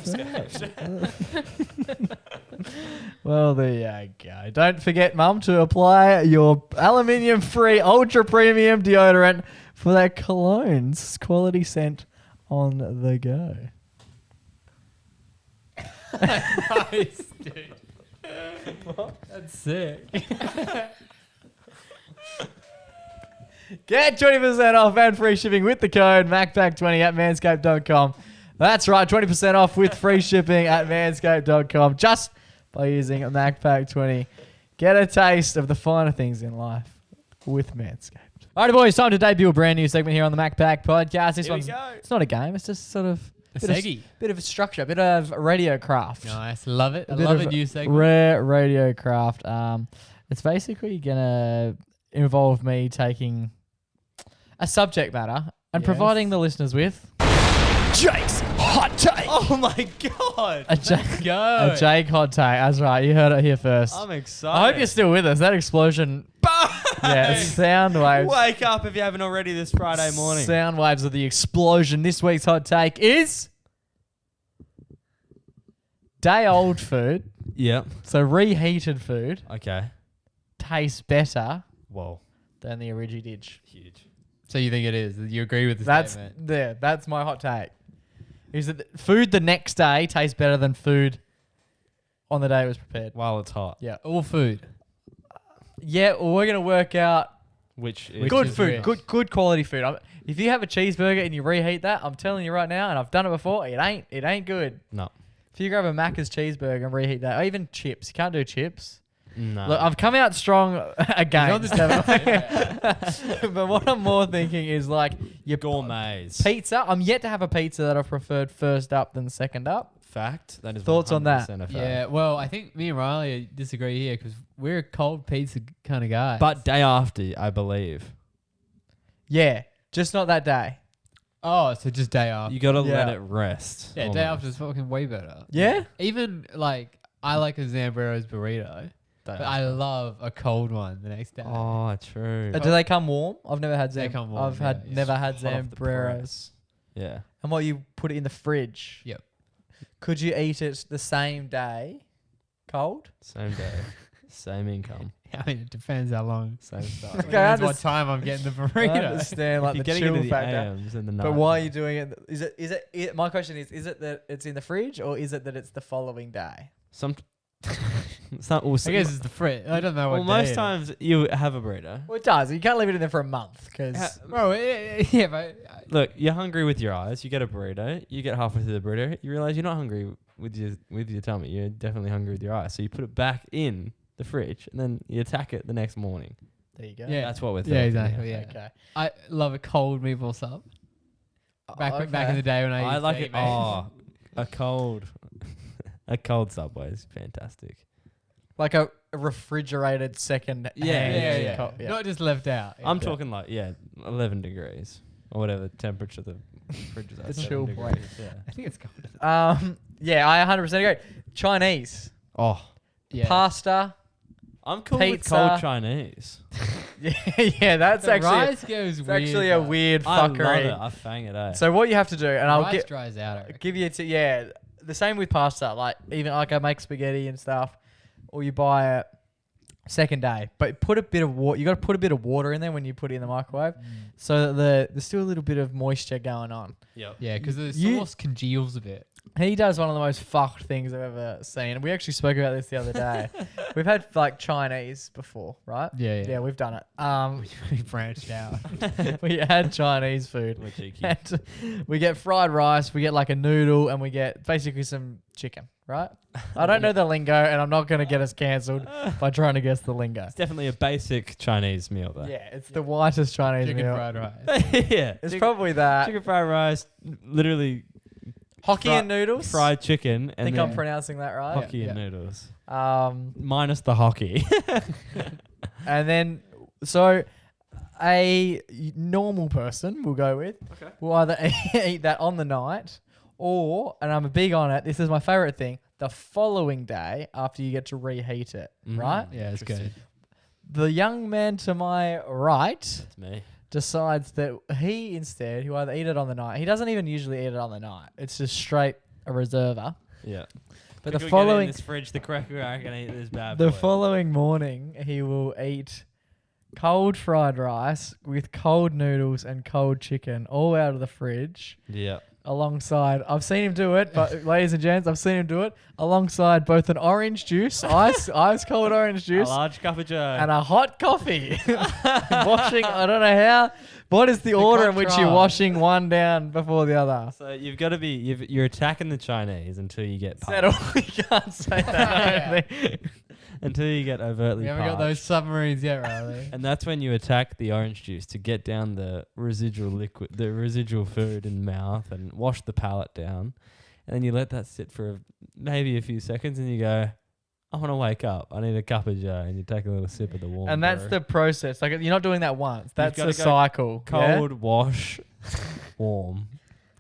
Well, there you go. Don't forget, Mum, to apply your aluminium-free, ultra-premium deodorant for that cologne's quality scent on the go. Nice, dude. That's sick. Get 20% off and free shipping with the code MacPack20 at manscaped.com. That's right, 20% off with free shipping at manscaped.com just by using MacPack20. Get a taste of the finer things in life with Manscaped. All right, boys, time to debut a brand new segment here on the MacPack podcast. This Here we one's go. it's not a game, it's just sort of A bit of, seggy. bit of a structure, a bit of radio craft. Nice. Love it. I bit love of a new segment. Rare radio craft. It's basically gonna involve me taking a subject matter and Yes. providing the listeners with Jake's hot take. Oh my god. A Jake, Go. a Jake hot take. That's right. You heard it here first. I'm excited. I hope you're still with us. That explosion. Yeah, sound waves. Wake up if you haven't already this Friday morning. Sound waves of the explosion. This week's hot take is day old food. Yep. So reheated food Okay. tastes better Whoa. than the original did. Huge. So you think it is? You agree with the That's statement? there. That's my hot take. Is that food the next day tastes better than food on the day it was prepared? While it's hot. Yeah. All food. Yeah. Well, we're gonna work out Which good is food, rich. good quality food. If you have a cheeseburger and you reheat that, I'm telling you right now, and I've done it before, it ain't good. No. If you grab a Macca's cheeseburger and reheat that, or even chips, you can't do chips. No. Look, I've come out strong again. He's on the But what I'm more thinking is like your Gourmets. pizza. I'm yet to have a pizza that I've preferred first up than second up. Fact. That is Thoughts on that? 100% a fact. Yeah. Well, I think me and Riley disagree here because we're a cold pizza kind of guy. But day after, I believe. Yeah, just not that day. oh, so just day after. You got to let Yeah. it rest. Yeah, almost. day after is fucking way better. Yeah? Even like I like a Zambrero's burrito, but I love a cold one the next day. Oh, true. Do they come warm? I've never had They come warm, I've had yeah. never had Hot off the Zambreros. press. Yeah. And what, you put it in the fridge? Yep. Could you eat it the same day, cold? Same day. Same income. I mean, it depends how long. Same stuff. Okay, I Depends what understand. time I'm getting the I burrito. understand, like If the you're getting chill into the factor. AMs and the night. But why are you doing it? Is it? My question is it that it's in the fridge or is it that it's the following day? Some. It's not all. I guess it's the frit. I don't know what. Well, day most it is. times you have a burrito. Well, it does. You can't leave it in there for a month because bro. Yeah, but Look, you're hungry with your eyes. You get a burrito. You get halfway through the burrito. You realize you're not hungry with your tummy. You're definitely hungry with your eyes. So you put it back in the fridge and then you attack it the next morning. there you go. Yeah. That's what we're thinking. yeah, exactly. Yeah. Okay. I love a cold meatball sub. Back in the day when I I used like to it. eat meat. Oh, a cold Subway is fantastic. Like a refrigerated second. Yeah, hand yeah, yeah. co- Not just left out. I'm talking like 11 degrees or whatever temperature the Fridge is The at chill 7 point. degrees, Yeah. I think it's cold. Yeah, I 100% agree. Chinese. Oh, Yeah. Pasta. I'm cool Pizza. with cold Chinese. Yeah, that's The actually rice goes it's weird. actually a though. weird I love fuckery. it. I fang it out. So what you have to do, and I'll rice get dries out. I reckon. give you the same with pasta. Like even like I make spaghetti and stuff, or you buy it second day, but put a bit of water. You got to put a bit of water in there when you put it in the microwave, so that there's still a little bit of moisture going on. Yep. Yeah, because the You- sauce congeals a bit. He does one of the most fucked things I've ever seen. We actually spoke about this the other day. We've had like Chinese before, right? Yeah. Yeah, we've done it. We branched out. We had Chinese food. We're cheeky. And we get fried rice, we get like a noodle, and we get basically some chicken, right? I don't know the lingo, and I'm not going to get us cancelled by trying to guess the lingo. It's definitely a basic Chinese meal, though. Yeah, it's the whitest Chinese Chicken meal. fried rice. Yeah. It's probably that. chicken fried rice, literally Hokkien noodles. fried chicken, I and think then I'm pronouncing that right. Hokkien Yeah. noodles. Um, Minus the hockey. and then, so a normal person we'll go with will either eat that on the night or, and I'm big on it, this is my favorite thing, the following day after you get to reheat it, right? Yeah, it's good. The young man to my right It's me. decides that he instead, he'll either eat it on the night. He doesn't even usually eat it on the night. It's just straight a reserver. Yeah. But Quickly the get in following this fridge, the cracker, I can eat this bad the boy. following morning, he will eat cold fried rice with cold noodles and cold chicken all out of the fridge Yeah. alongside, I've seen him do it, but ladies and gents, I've seen him do it alongside both an orange juice, ice cold orange A juice, large cup of joe. and a hot coffee. Washing, I don't know how. What is the order in which you're contrast. washing one down before the other? So you've got to be, you're attacking the Chinese until you get Settle. parched. We can't say that. I don't think. Until you get overtly We haven't got those parched. submarines yet, Riley. And that's when you attack the orange juice to get down the residual liquid, the residual food in the mouth, and wash the palate down. And then you let that sit for maybe a few seconds, and you go, I want to wake up. I need a cup of joe. And you take a little sip of the warm And that's brew. the process. Like you're not doing that once. That's gotta a go cycle. yeah? cold wash, warm.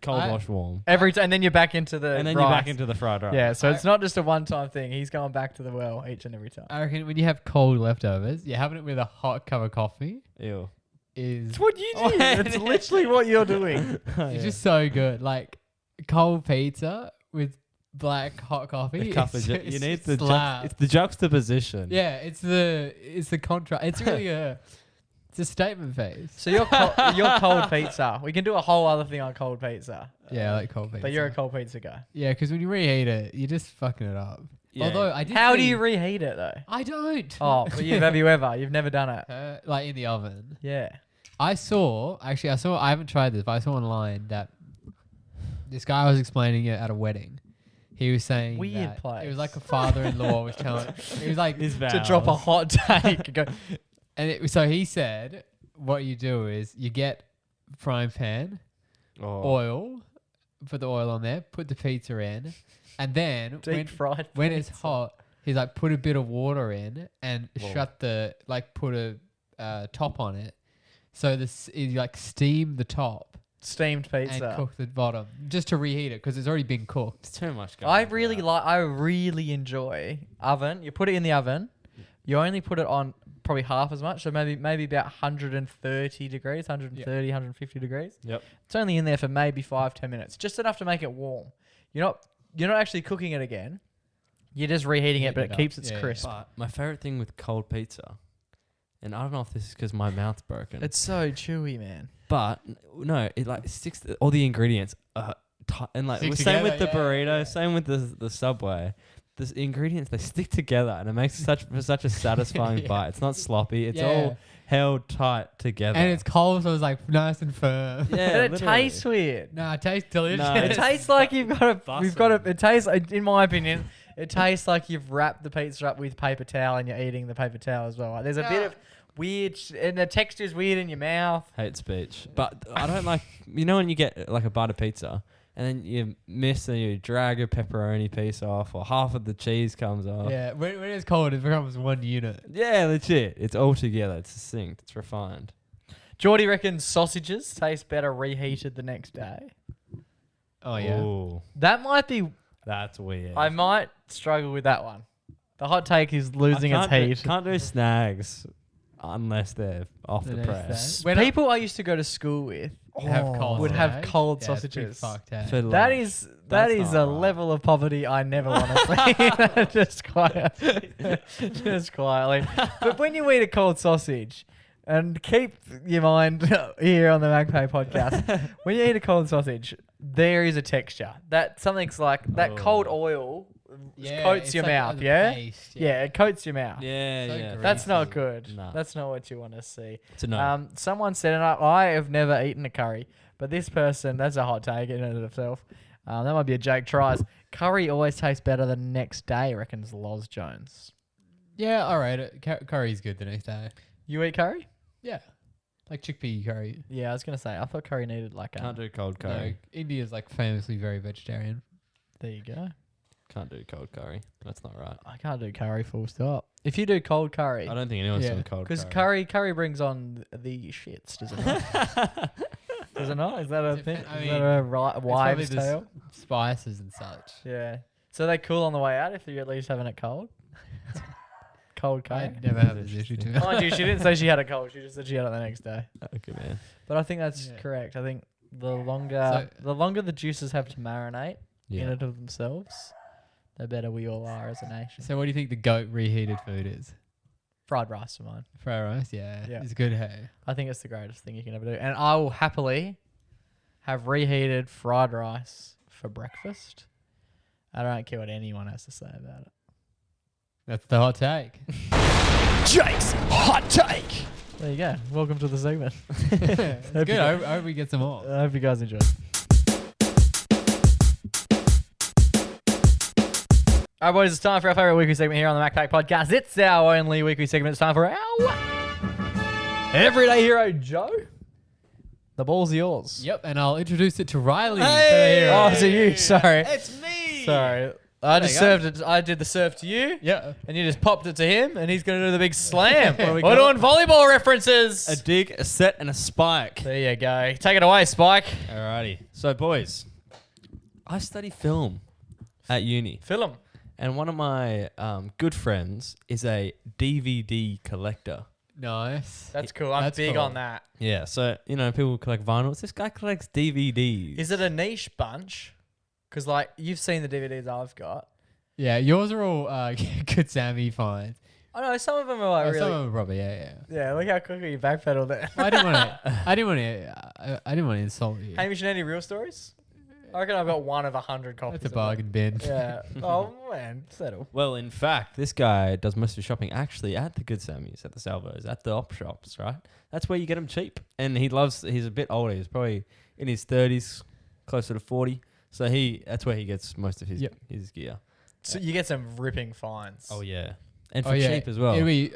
Cold I- wash, warm. And then you're back into the And then rice. you're back into the fried rice. Yeah, so it's not just a one-time thing. He's going back to the well each and every time. I reckon when you have cold leftovers, you're having it with a hot cup of coffee. Ew. Is It's what you do. Oh, It's literally what you're doing. it's just so good. Like cold pizza with black hot coffee. A cup of it's ju- just you need the slap. it's the juxtaposition. Yeah, it's the contrast. It's really it's a statement piece. So you're cold pizza. We can do a whole other thing on cold pizza. Yeah, I like cold pizza. But you're a cold pizza guy. Yeah, because when you reheat it, you're just fucking it up. Yeah. Although I did. How do see- you reheat it though? I don't. Oh, but have you ever? You've never done it. Like in the oven. Yeah. I haven't tried this, but I saw online that this guy was explaining it at a wedding. He was saying Weird that place. it was like a father-in-law was telling. He was like, His To drop a vows. hot take. Go, so he said, what you do is you get frying pan, Oh. oil, put the oil on there, put the pizza in, and then deep fried. when it's pizza. hot, he's like put a bit of water in and Whoa. put a top on it. So this is like steam the top Steamed and pizza. cook the bottom just to reheat it because it's already been cooked. It's too much. I really enjoy oven. You put it in the oven. You only put it on probably half as much, so maybe about 130 degrees, 130, 150 degrees. Yep. It's only in there for maybe 5-10 minutes, just enough to make it warm. You're not actually cooking it again. You're just reheating it, but Heating it it keeps up. its Yeah, crisp. But my favorite thing with cold pizza, and I don't know if this is because my mouth's broken, It's so chewy, man. but no, it like sticks all the ingredients and like Stick same with the together, yeah, burrito, yeah. same with the Subway. The ingredients, they stick together, and it makes such a satisfying Yeah. bite. It's not sloppy. It's Yeah. all held tight together. And it's cold, so it's like nice and firm. yeah, But it literally. tastes weird. Nah, it tastes delicious. No, It it's tastes like you've got bussin'. it tastes, in my opinion, it tastes like you've wrapped the pizza up with paper towel and you're eating the paper towel as well. Like, there's a bit of weird, and the texture's weird in your mouth. Hate speech, but I don't like. You know when you get like a butter pizza, and then you miss and you drag a pepperoni piece off, or half of the cheese comes off. Yeah, when it's cold, it becomes one unit. Yeah, legit. It's all together. It's succinct. It's refined. Geordie reckons sausages taste better reheated the next day. Oh yeah. Ooh, That might be. that's weird. I might struggle with that one. The hot take is losing its heat. Can't do snags unless they're off the next press. day. When People I used to go to school with have cold would have snags. cold Yeah, it's pretty sausages. fucked, eh? For That lunch. is that That's is not a right. level of poverty I never want to see. Just just quietly. But when you eat a cold sausage, and keep your mind here on the MacPack podcast, when you eat a cold sausage, there is a texture. That something's like that cold oil coats it's your like mouth. the Yeah? paste, Yeah, it coats your mouth. Yeah, So yeah. greasy. That's not good. Nah. That's not what you want to see. To know. Someone said, and I have never eaten a curry, but this person, that's a hot take in and of itself. That might be a Jake tries. Curry always tastes better the next day, reckons Loz Jones. Yeah, all right. Curry's good the next day. You eat curry? Yeah, like chickpea curry. Yeah, I was gonna say. I thought curry needed like Can't do cold No, curry. India's like famously very vegetarian. There you go. Can't do cold curry. That's not right. I can't do curry full stop. If you do cold curry, I don't think anyone's Yeah. doing cold because curry. curry brings on the shits, does it not? Does it not? Is that a thing? I Is mean, that a probably wives' just tale? Spices and such. Yeah. So they cool on the way out if you're at least having it cold. Cold I curry. never have this issue too. Mind you, she didn't say she had a cold. She just said she had it the next day. Okay, man. But I think that's Yeah. correct. I think the longer So- the juices have to marinate in Yeah. it of themselves, the better we all are as a nation. So what do you think the goat reheated food is? Fried rice for mine. Fried rice, yeah. Yeah. It's good, hey. I think it's the greatest thing you can ever do. And I will happily have reheated fried rice for breakfast. I don't care what anyone has to say about it. That's the hot take. Jake's hot take. There you go. Welcome to the segment. It's Hope good. you I hope we get some more. I hope you guys enjoy. All right, boys, it's time for our favorite weekly segment here on the MacPack podcast. It's our only weekly segment. It's time for our Everyday Hero Joe. The ball's yours. Yep, and I'll introduce it to Riley. Hey! Oh, to you. Sorry. It's me. Sorry. I just There you served it. I did the serve to you. Yeah. And you just popped it to him, and he's going to do the big slam. What do we We're call doing volleyball references. A dig, a set, and a spike. There you go. Take it away, Spike. Alrighty. So, boys, I study film at uni, Film. and one of my good friends is a DVD collector. Nice. That's cool. I'm That's big cool. on that. Yeah, so, people collect vinyls. This guy collects DVDs. Is it a niche bunch? Because, like, you've seen the DVDs I've got. Yeah, yours are all good Sammy finds. I know some of them are like Oh, really. some of them probably, yeah. Yeah, look how quickly you backpedaled there. I didn't want to insult you. Hamish, and any real stories? I reckon I've got one of 100 copies. That's a of bargain bin. them. Yeah. Oh man, settle. Well, in fact, this guy does most of his shopping actually at the Good Sammys, at the Salvos, at the op shops, right? That's where you get them cheap. And he's a bit older. He's probably in his 30s, closer to 40. So that's where he gets most of his Yep. his gear. So you get some ripping finds. Oh, yeah. And for Oh, yeah. cheap as well. It'll be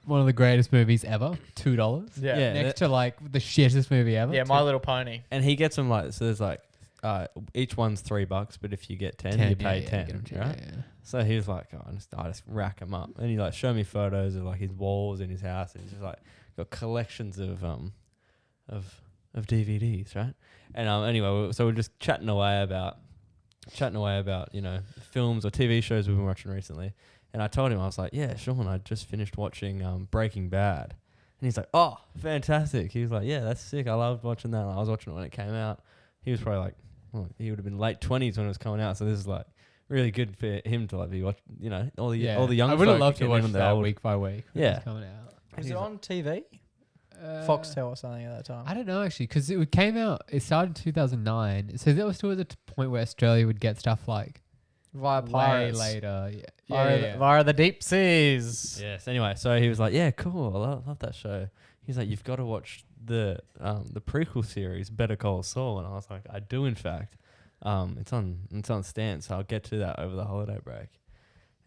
one of the greatest movies ever. $2. Yeah. Yeah. Next to like the shittest movie ever. Yeah, My Little Pony. And he gets them like, so there's like, each one's $3, but if you get 10, you pay 10, get 'em cheap, right? yeah. So he was like, I just rack them up. And he like showed me photos of like his walls in his house. And he's just like got collections of DVDs, right? And anyway, so we're just chatting away about films or TV shows we've been watching recently. And I told him, I was like, yeah, Sean, I just finished watching Breaking Bad. And he's like, oh, fantastic. He was like, yeah, that's sick. I loved watching that. I was watching it when it came out. He was probably like, he would have been late 20s when it was coming out. So this is like really good for him to like be watching, all the young I would have folk loved to getting watch into the that old- week by week. when Yeah. it's coming out. Was He's it like- on TV? Foxtel or something at that time. I don't know actually, because it came out. It started in 2009, so that was still at the point where Australia would get stuff like Via way pirates. later. Yeah, Via, via the deep seas. Yes. Anyway, so he was like, "Yeah, cool. I love that show." He's like, "You've got to watch the prequel series, Better Call Saul." And I was like, "I do, in fact. It's on Stan, so I'll get to that over the holiday break."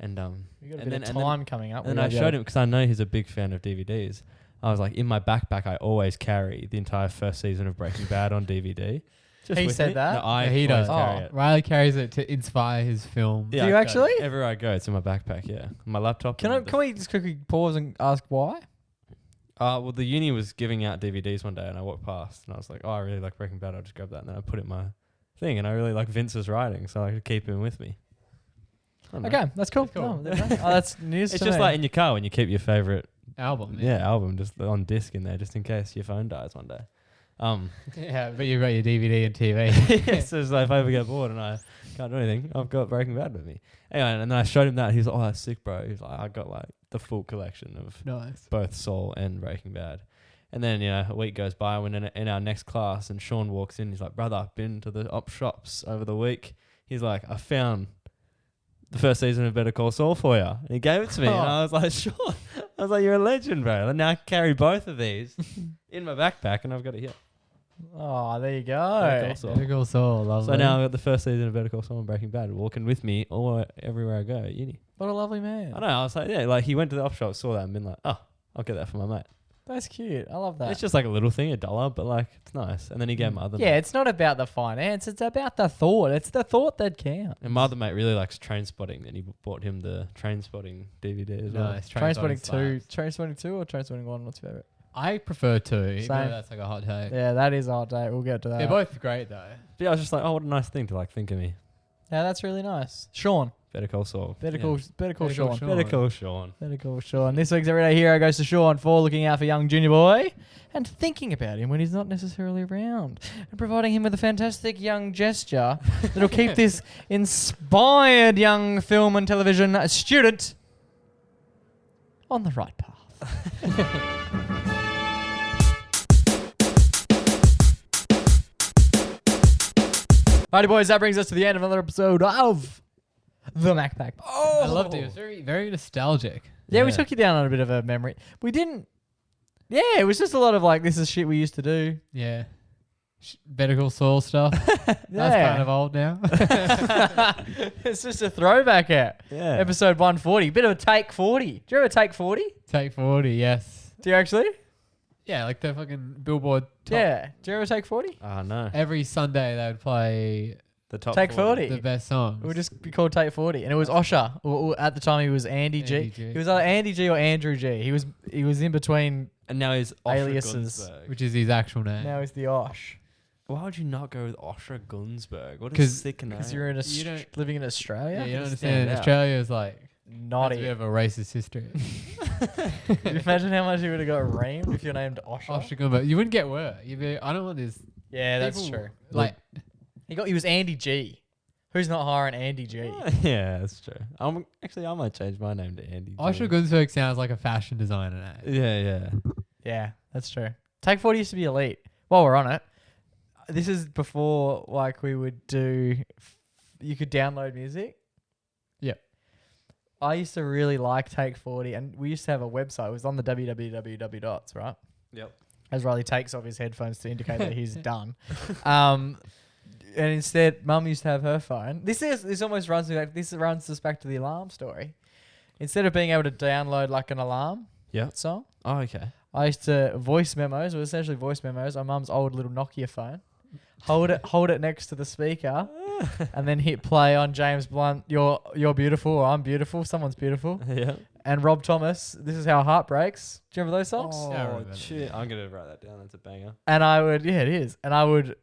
And You got a and bit then- of and time coming up. and I showed him because I know he's a big fan of DVDs. I was like, in my backpack, I always carry the entire first season of Breaking Bad on DVD. Just He with said me. that? No, I Yeah, he always does. carry Oh. it. Riley carries it to inspire his film. Do you I've got it. actually? Everywhere I go, it's in my backpack. Yeah, my laptop. Can and we just quickly pause and ask why? Well, the uni was giving out DVDs one day, and I walked past, and I was like, "Oh, I really like Breaking Bad. I'll just grab that." And then I put it in my thing, and I really like Vince's writing, so I could keep him with me. I don't know. Okay, that's cool. Cool. That's news It's to just me. like in your car when you keep your favorite Album. album just on disc in there, just in case your phone dies one day. Yeah, but you've got your DVD and TV. So it's like if I ever get bored and I can't do anything, I've got Breaking Bad with me. Anyway, and then I showed him that. He was like, "Oh, that's sick, bro." He's like, "I got like the full collection of Nice. both Saul and Breaking Bad." And then, a week goes by when in our next class, and Sean walks in. He's like, "Brother, I've been to the op shops over the week." He's like, "I found the first season of Better Call Saul for you." And he gave it to me. And I was like, "Sure." I was like, "You're a legend, bro." And now I carry both of these in my backpack, and I've got it here. Oh, there you Better go. Call Saul. Better Call Saul. Lovely. So now I've got the first season of Better Call Saul and Breaking Bad walking with me everywhere I go at uni. What a lovely man. I know. I was like, yeah, like he went to the op shop, saw that, and been like, "Oh, I'll get that for my mate." That's cute. I love that. It's just like a little thing, $1, but like it's nice. And then he gave my other mate. Yeah, it's not about the finance. It's about the thought. It's the thought that counts. And my other mate really likes Train Spotting, and he bought him the Train Spotting DVD as well. Nice. Trainspotting 2. slaps. Trainspotting 2 or Trainspotting 1? What's your favorite? I prefer 2. Even though Same. that's like a hot take. Yeah, that is our day. We'll get to that. They're both great though. But yeah, I was just like, oh, what a nice thing to like think of me. Yeah, that's really nice. Sean. Better Call Saul. Better Yeah. call Sean. Better Call Sean. Better call Sean. This week's Everyday Hero goes to Sean for looking out for young junior boy and thinking about him when he's not necessarily around and providing him with a fantastic young gesture that'll keep this inspired young film and television student on the right path. Alrighty, boys, that brings us to the end of another episode of the MacPack. I loved it. It was very, very nostalgic. Yeah, we Yeah. took you down on a bit of a memory. We didn't. Yeah, it was just a lot of like, this is shit we used to do. Yeah. Better Call Saul stuff. That's kind of old now. It's just a throwback at Yeah. episode 140. Bit of a take 40. Do you ever take 40? Take 40, yes. Do you actually? Yeah, like the fucking Billboard top. Yeah. Do you ever take 40? Oh, no. Every Sunday they would play The top Take 40. the best songs. It would just be called Take 40. And it was Osher. Or at the time, he was Andy G. Andy G. He was either Andy G or Andrew G. He was in between. And now he's Osher Aliases. Gunsberg. which is his actual name. Now he's the Osh. Why would you not go with Osher Gunsberg? What a 'Cause- sick name. Because you're in You don't- living in Australia? Yeah, you don't Stand understand. out. Australia is like has a Naughty. bit of a racist history. Can you imagine how much you would have got reamed if you're named Osher? Osher Gunsberg. You wouldn't get work. You'd be, I don't want this. Yeah, that's people- true. Like, He was Andy G. Who's not hiring Andy G? Yeah, that's true. I might change my name to Andy. Osher Gunsberg sounds like a fashion designer name. Yeah. Yeah, that's true. Take 40 used to be elite. While we're on it, this is before like we would do. You could download music. Yep. I used to really like Take 40, and we used to have a website. It was on the www dots, right? Yep. As Riley takes off his headphones to indicate that he's done. And instead, Mum used to have her phone. This almost runs me back. This runs us back to the alarm story. Instead of being able to download like an alarm song, Oh, okay. I used to voice memos. It was essentially voice memos on Mum's old little Nokia phone. Hold it next to the speaker, and then hit play on James Blunt. You're beautiful, or I'm beautiful. Someone's beautiful. Yeah. And Rob Thomas. This is how a heart breaks. Do you remember those songs? Yeah, I remember that, shit. yeah. I'm going to write that down. That's a banger. And I would, it is. And I would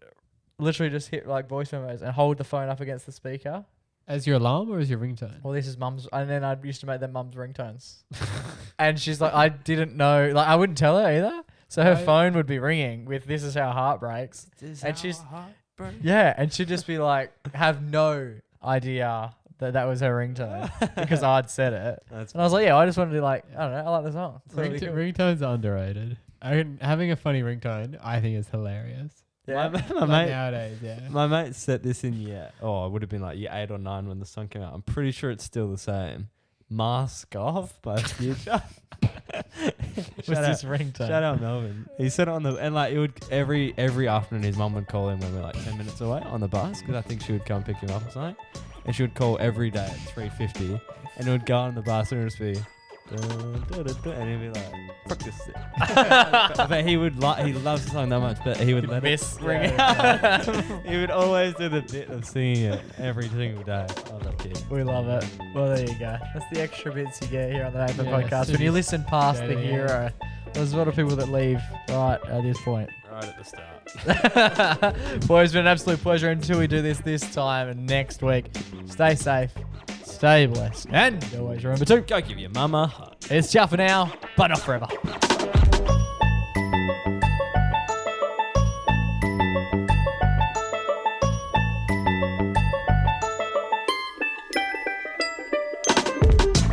literally just hit like voice memos and hold the phone up against the speaker. As your alarm or as your ringtone? Well, this is Mum's, and then I used to make them Mum's ringtones. And she's like, I didn't know, like I wouldn't tell her either. So her Right. phone would be ringing with "This is how heart breaks," and she's yeah, and she'd just be like, have no idea that that was her ringtone because I'd said it. That's And I was like, yeah, I just wanted to like, I don't know, I like the song. It's really cool. Ringtones are underrated. Having a funny ringtone, I think, is hilarious. Yeah. my Like mate. nowadays, yeah. My mate set this in year. Oh, it would have been like year 8 or 9 when the song came out. I'm pretty sure it's still the same. Mask Off by Future. What's this ringtone? Shout out Melvin. He said it on the and like it would every afternoon his mum would call him when we were like 10 minutes away on the bus because I think she would come pick him up or something, and she would call every day at 3:50, and it would go on the bus and it would just be. And he'd be like, fuck this shit. But he would he loves the song that much, but he would let miss it ring out. He would always do the bit of singing it every single day. I was that kid. We love it. Well, there you go. That's the extra bits you get here on the Nathan Yeah, podcast. so When you just listen past go the to the hero There's a lot of people that leave right at this point. Right at the start. Boys, it's been an absolute pleasure until we do this time next week. Stay safe, stay blessed, and always remember to Go give your mama a hug. it's ciao for now, but not forever.